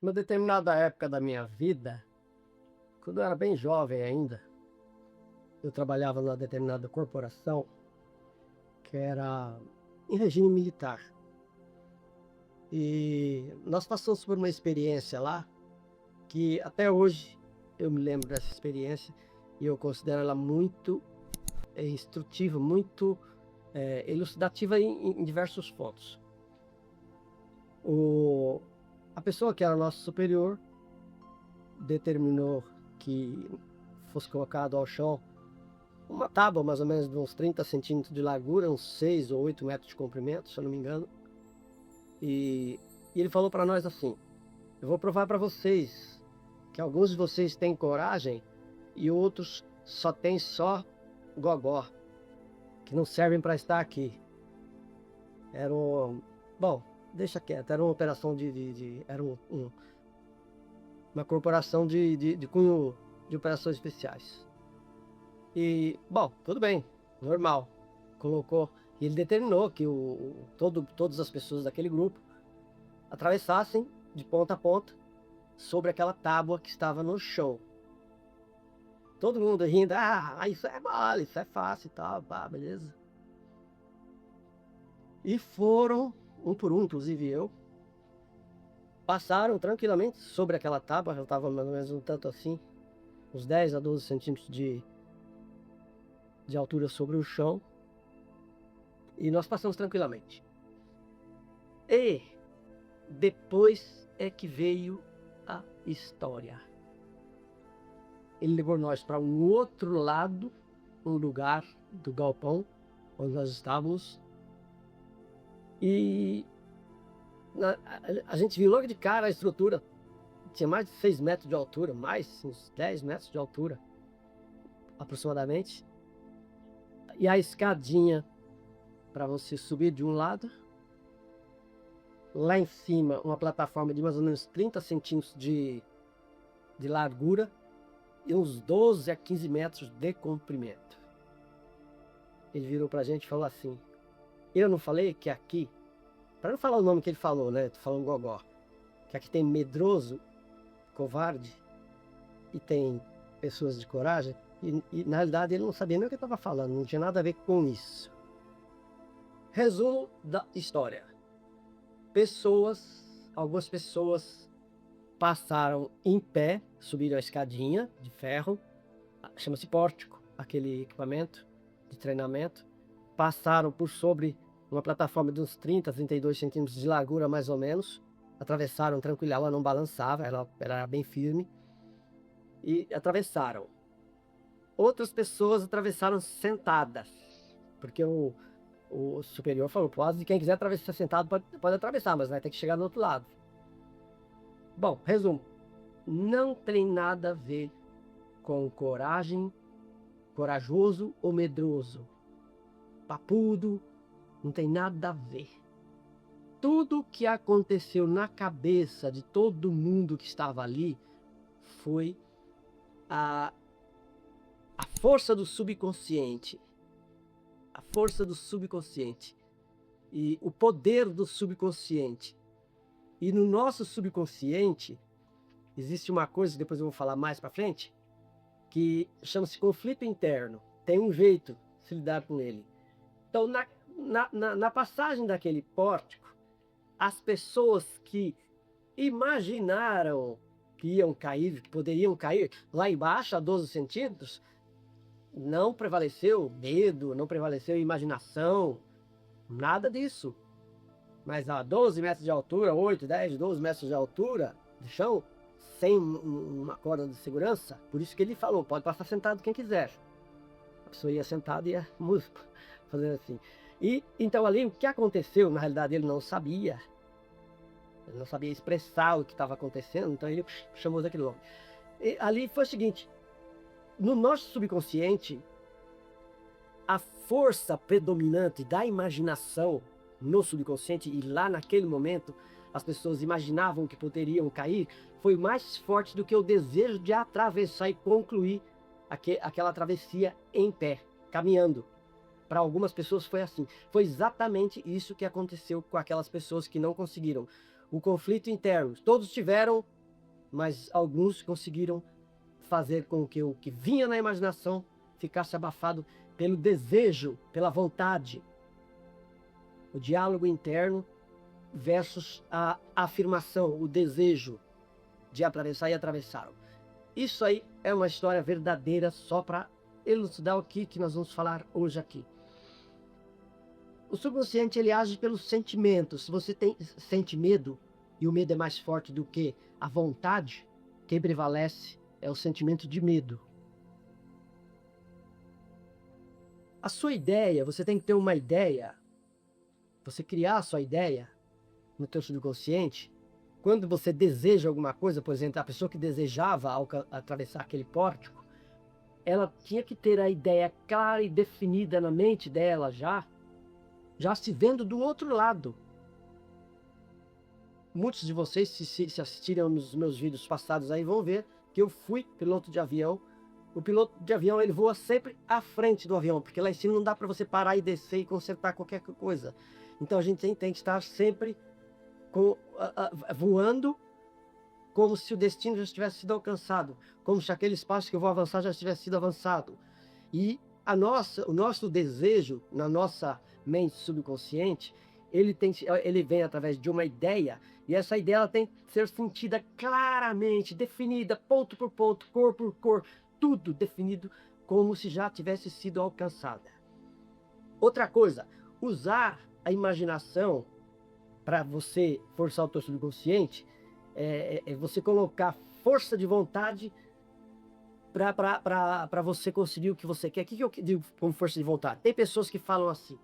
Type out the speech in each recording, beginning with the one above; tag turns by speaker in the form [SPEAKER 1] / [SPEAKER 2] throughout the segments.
[SPEAKER 1] Uma determinada época da minha vida, quando eu era bem jovem ainda, eu trabalhava numa determinada corporação que era em regime militar. E nós passamos por uma experiência lá que até hoje eu me lembro dessa experiência e eu considero ela muito instrutiva, muito elucidativa em diversos pontos. A pessoa que era nosso superior determinou que fosse colocado ao chão uma tábua mais ou menos de uns 30 centímetros de largura, uns 6 ou 8 metros de comprimento, se eu não me engano. E ele falou para nós assim: eu vou provar para vocês que alguns de vocês têm coragem e outros só têm gogó, que não servem para estar aqui. Bom, deixa quieto, era uma operação era uma corporação de cunho de operações especiais. E, bom, tudo bem, normal. Colocou, e ele determinou que todas as pessoas daquele grupo atravessassem de ponta a ponta sobre aquela tábua que estava no chão. Todo mundo rindo: isso é mole, isso é fácil e tal, beleza. E foram, um por um, inclusive eu, passaram tranquilamente sobre aquela tábua. Eu estava mais ou menos um tanto assim, uns 10 a 12 centímetros de altura sobre o chão, e nós passamos tranquilamente. E depois é que veio a história. Ele levou nós para um outro lado, um lugar do galpão onde nós estávamos, e a gente viu logo de cara a estrutura. Tinha mais de 6 metros de altura, mais uns 10 metros de altura aproximadamente. E a escadinha para você subir de um lado. Lá em cima, uma plataforma de mais ou menos 30 centímetros de largura e uns 12 a 15 metros de comprimento. Ele virou pra gente e falou assim: eu não falei que aqui, para não falar o nome que ele falou, né? Tô falando gogó, que aqui tem medroso, covarde, e tem pessoas de coragem. E na realidade ele não sabia nem o que estava falando, não tinha nada a ver com isso. Resumo da história: algumas pessoas passaram em pé, subiram a escadinha de ferro, chama-se pórtico, aquele equipamento de treinamento, passaram por sobre uma plataforma de uns 30 a 32 centímetros de largura mais ou menos, atravessaram tranquilo, ela não balançava, ela era bem firme, e atravessaram. Outras pessoas atravessaram sentadas, porque o superior falou: pode, quem quiser atravessar sentado pode atravessar, mas vai ter que chegar do outro lado. Bom, resumo: não tem nada a ver com coragem, corajoso ou medroso, papudo, não tem nada a ver. Tudo o que aconteceu na cabeça de todo mundo que estava ali foi a força do subconsciente. A força do subconsciente. E o poder do subconsciente. E no nosso subconsciente existe uma coisa que depois eu vou falar mais para frente, que chama-se conflito interno. Tem um jeito de se lidar com ele. Então, na passagem daquele pórtico, as pessoas que imaginaram que iam cair, que poderiam cair lá embaixo a 12 centímetros, não prevaleceu medo, não prevaleceu imaginação, nada disso. Mas a 12 metros de altura, 8, 10, 12 metros de altura de chão, sem uma corda de segurança, por isso que ele falou: pode passar sentado quem quiser. A pessoa ia sentada e ia fazendo assim. E então ali o que aconteceu, na realidade ele não sabia expressar o que estava acontecendo, então ele chamou daquele nome. E ali foi o seguinte: no nosso subconsciente, a força predominante da imaginação no subconsciente, e lá naquele momento as pessoas imaginavam que poderiam cair, foi mais forte do que o desejo de atravessar e concluir aquela travessia em pé, caminhando. Para algumas pessoas foi assim. Foi exatamente isso que aconteceu com aquelas pessoas que não conseguiram. O conflito interno. Todos tiveram mas alguns conseguiram fazer com que o que vinha na imaginação ficasse abafado pelo desejo, pela vontade. O diálogo interno versus a afirmação, o desejo de atravessar, e atravessaram. Isso aí é uma história verdadeira, só para elucidar o que nós vamos falar hoje aqui. O subconsciente, ele age pelos sentimentos. Se você sente medo, e o medo é mais forte do que a vontade, quem prevalece é o sentimento de medo. A sua ideia, você tem que ter uma ideia, você criar a sua ideia no teu subconsciente. Quando você deseja alguma coisa, por exemplo, a pessoa que desejava atravessar aquele pórtico, ela tinha que ter a ideia clara e definida na mente dela já se vendo do outro lado. Muitos de vocês, se assistirem nos meus vídeos passados aí, vão ver que eu fui piloto de avião. O piloto de avião, ele voa sempre à frente do avião, porque lá em cima não dá para você parar e descer e consertar qualquer coisa. Então a gente tem que estar sempre voando como se o destino já tivesse sido alcançado, como se aquele espaço que eu vou avançar já tivesse sido avançado. E o nosso desejo na nossa mente subconsciente, ele vem através de uma ideia, e essa ideia ela tem que ser sentida claramente, definida, ponto por ponto, cor por cor, tudo definido como se já tivesse sido alcançada. Outra coisa, usar a imaginação para você forçar o teu subconsciente, é você colocar força de vontade para você conseguir o que você quer. O que eu digo como força de vontade? Tem pessoas que falam assim: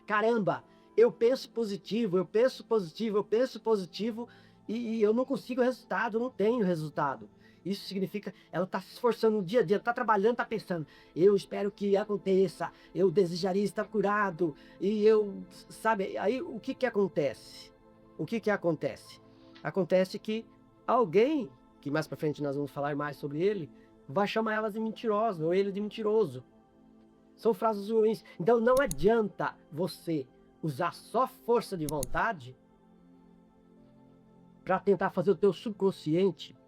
[SPEAKER 1] caramba, eu penso positivo, eu penso positivo, eu penso positivo, e eu não consigo resultado, eu não tenho resultado. Isso significa, ela está se esforçando no dia a dia, está trabalhando, está pensando, eu espero que aconteça, eu desejaria estar curado, e eu, sabe, aí o que acontece? O que acontece? Acontece que alguém, que mais para frente nós vamos falar mais sobre ele, vai chamar elas de mentirosas, ou ele de mentiroso. São frases ruins. Então não adianta você usar só força de vontade para tentar fazer o teu subconsciente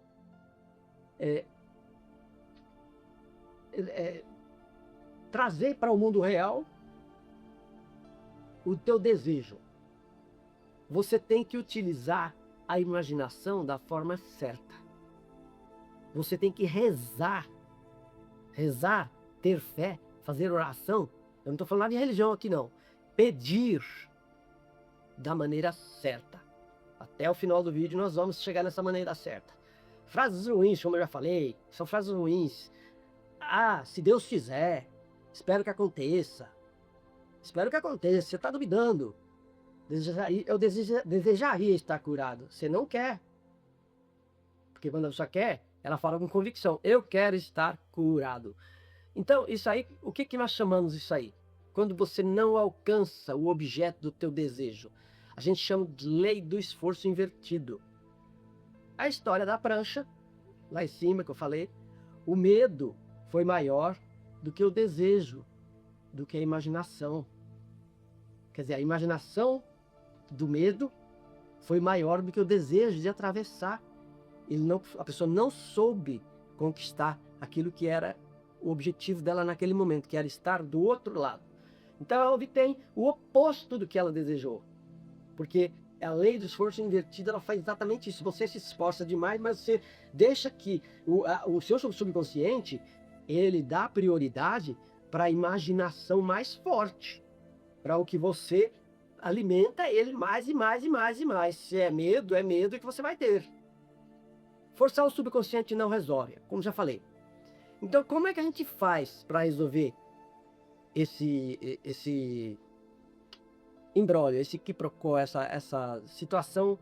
[SPEAKER 1] trazer para o mundo real o teu desejo. Você tem que utilizar a imaginação da forma certa. Você tem que rezar, ter fé, fazer oração. Eu não estou falando de religião aqui não. Pedir da maneira certa. Até o final do vídeo nós vamos chegar nessa maneira certa. Frases ruins, como eu já falei, são frases ruins. Ah, se Deus fizer, espero que aconteça. Espero que aconteça, você está duvidando. Eu desejaria estar curado. Você não quer. Porque quando a pessoa quer, ela fala com convicção. Eu quero estar curado. Então, isso aí, o que nós chamamos isso aí? Quando você não alcança o objeto do teu desejo. A gente chama de lei do esforço invertido. A história da prancha, lá em cima que eu falei, o medo foi maior do que o desejo, do que a imaginação. Quer dizer, a imaginação do medo foi maior do que o desejo de atravessar. A pessoa não soube conquistar aquilo que era o objetivo dela naquele momento, que era estar do outro lado. Então ela obtém o oposto do que ela desejou. Porque a lei do esforço invertido, ela faz exatamente isso. Você se esforça demais, mas você deixa que o seu subconsciente, ele dá prioridade para a imaginação mais forte. Para o que você alimenta ele mais e mais e mais e mais. Se é medo que você vai ter. Forçar o subconsciente não resolve, como já falei. Então, como é que a gente faz para resolver esse imbróglio, esse quiprocó, essa situação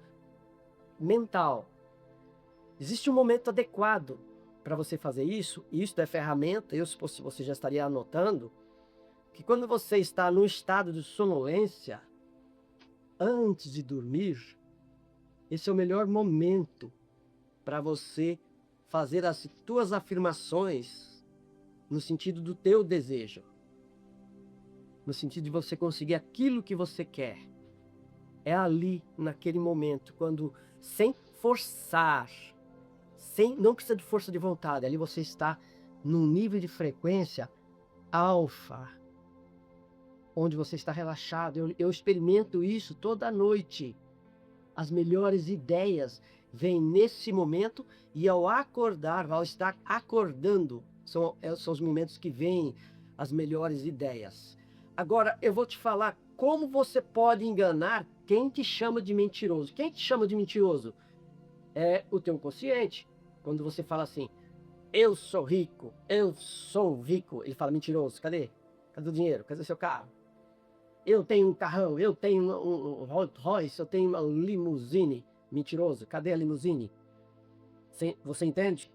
[SPEAKER 1] mental? Existe um momento adequado para você fazer isso, e isso é ferramenta, se você já estaria anotando, que quando você está num estado de sonolência, antes de dormir, esse é o melhor momento para você fazer as tuas afirmações no sentido do teu desejo. No sentido de você conseguir aquilo que você quer. É ali, naquele momento, quando sem forçar, não precisa de força de vontade. Ali você está num nível de frequência alfa, onde você está relaxado. Eu experimento isso toda noite. As melhores ideias vêm nesse momento, e ao acordar, ao estar acordando, são os momentos que vêm as melhores ideias. Agora, eu vou te falar como você pode enganar quem te chama de mentiroso. Quem te chama de mentiroso? É o teu consciente. Quando você fala assim, eu sou rico, ele fala, mentiroso, cadê? Cadê o dinheiro? Cadê o seu carro? Eu tenho um carrão, eu tenho um Rolls Royce, eu tenho uma limusine. Mentiroso, cadê a limusine? Você entende?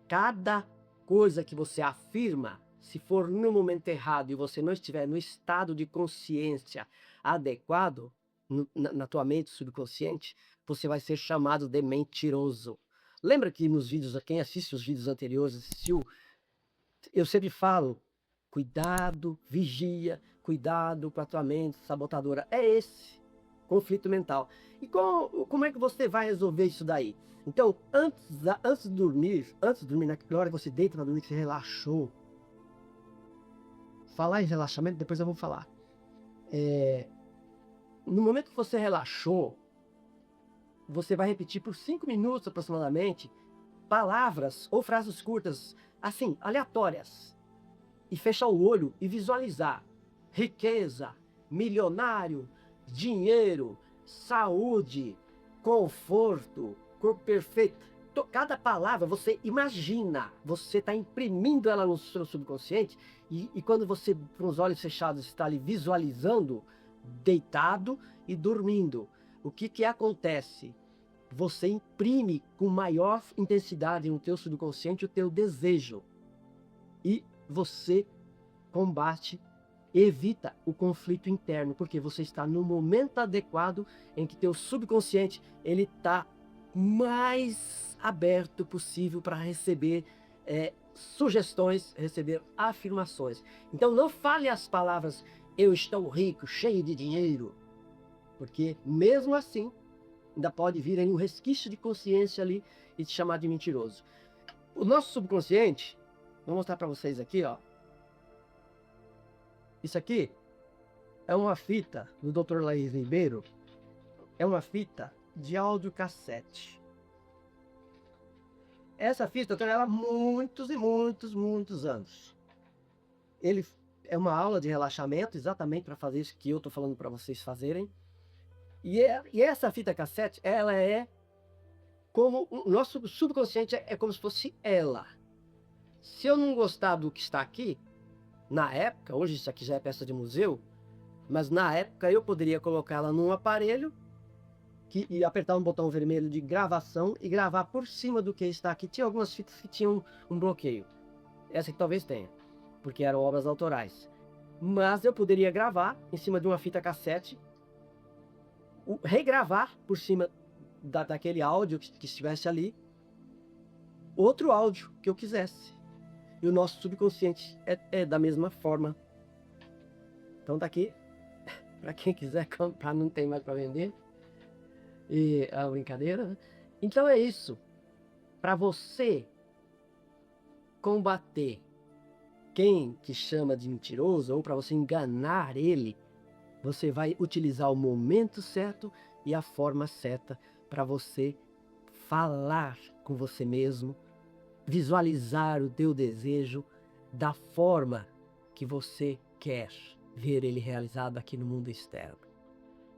[SPEAKER 1] Cada coisa que você afirma, se for no momento errado e você não estiver no estado de consciência adequado, na tua mente subconsciente, você vai ser chamado de mentiroso. Lembra que nos vídeos, quem assiste os vídeos anteriores, assistiu, eu sempre falo, cuidado, vigia, cuidado com a tua mente sabotadora. É esse conflito mental. E como é que você vai resolver isso daí? Então, antes de dormir, naquela hora que você deita para dormir, que você relaxou. Falar em relaxamento, depois eu vou falar. No momento que você relaxou, você vai repetir por 5 minutos aproximadamente palavras ou frases curtas, assim, aleatórias. E fechar o olho e visualizar riqueza, milionário, dinheiro, saúde, conforto, corpo perfeito. Cada palavra você imagina, você está imprimindo ela no seu subconsciente, e quando você, com os olhos fechados, está ali visualizando, deitado e dormindo, o que acontece? Você imprime com maior intensidade no teu subconsciente o teu desejo, e você combate, evita o conflito interno, porque você está no momento adequado em que teu subconsciente ele está mais aberto possível para receber sugestões, receber afirmações. Então não fale as palavras eu estou rico, cheio de dinheiro, porque mesmo assim ainda pode vir aí um resquício de consciência ali e te chamar de mentiroso. O nosso subconsciente, vou mostrar para vocês aqui, ó. Isso aqui é uma fita do Dr. Laís Ribeiro, é uma fita de audiocassete. Essa fita eu tenho ela há muitos e muitos anos. Ele é uma aula de relaxamento, exatamente para fazer isso que eu estou falando para vocês fazerem. E essa fita cassete, ela é como o nosso subconsciente, é como se fosse ela. Se eu não gostar do que está aqui, na época, hoje isso aqui já é peça de museu, mas na época eu poderia colocá-la num aparelho e apertar um botão vermelho de gravação e gravar por cima do que está aqui. Tinha algumas fitas que tinham um bloqueio. Essa aqui talvez tenha, porque eram obras autorais. Mas eu poderia gravar em cima de uma fita cassete, regravar por cima daquele áudio que estivesse ali, outro áudio que eu quisesse. E o nosso subconsciente é da mesma forma. Então tá aqui, para quem quiser comprar, não tem mais para vender. E a brincadeira, né? Então é isso. Para você combater quem te chama de mentiroso, ou para você enganar ele, você vai utilizar o momento certo e a forma certa para você falar com você mesmo, visualizar o teu desejo da forma que você quer ver ele realizado aqui no mundo externo.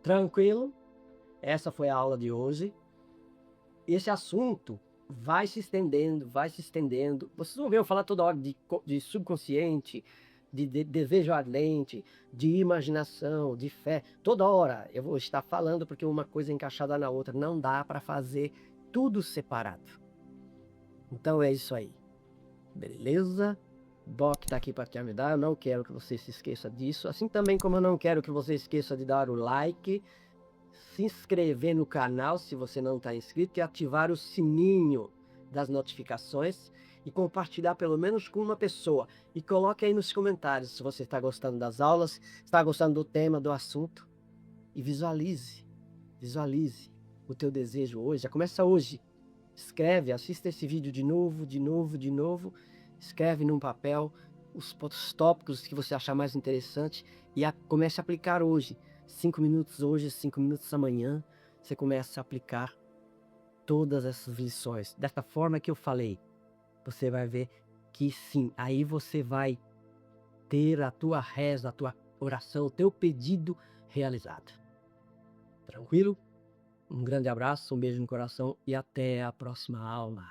[SPEAKER 1] Tranquilo? Essa foi a aula de hoje. Esse assunto vai se estendendo, vai se estendendo. Vocês vão ver eu falar toda hora de subconsciente, de desejo ardente, de imaginação, de fé. Toda hora eu vou estar falando, porque uma coisa é encaixada na outra. Não dá para fazer tudo separado. Então é isso aí. Beleza? Boc está aqui para te ajudar. Eu não quero que você se esqueça disso. Assim também como eu não quero que você esqueça de dar o like, se inscrever no canal se você não está inscrito, e ativar o sininho das notificações e compartilhar pelo menos com uma pessoa. E coloque aí nos comentários se você está gostando das aulas, está gostando do tema, do assunto. E visualize o teu desejo hoje. Já começa hoje. Escreve, assista esse vídeo de novo, de novo, de novo. Escreve num papel os tópicos que você achar mais interessante e comece a aplicar hoje. 5 minutos hoje, 5 minutos amanhã. Você começa a aplicar todas essas lições. Dessa forma que eu falei, você vai ver que sim, aí você vai ter a tua reza, a tua oração, o teu pedido realizado. Tranquilo? Um grande abraço, um beijo no coração e até a próxima aula.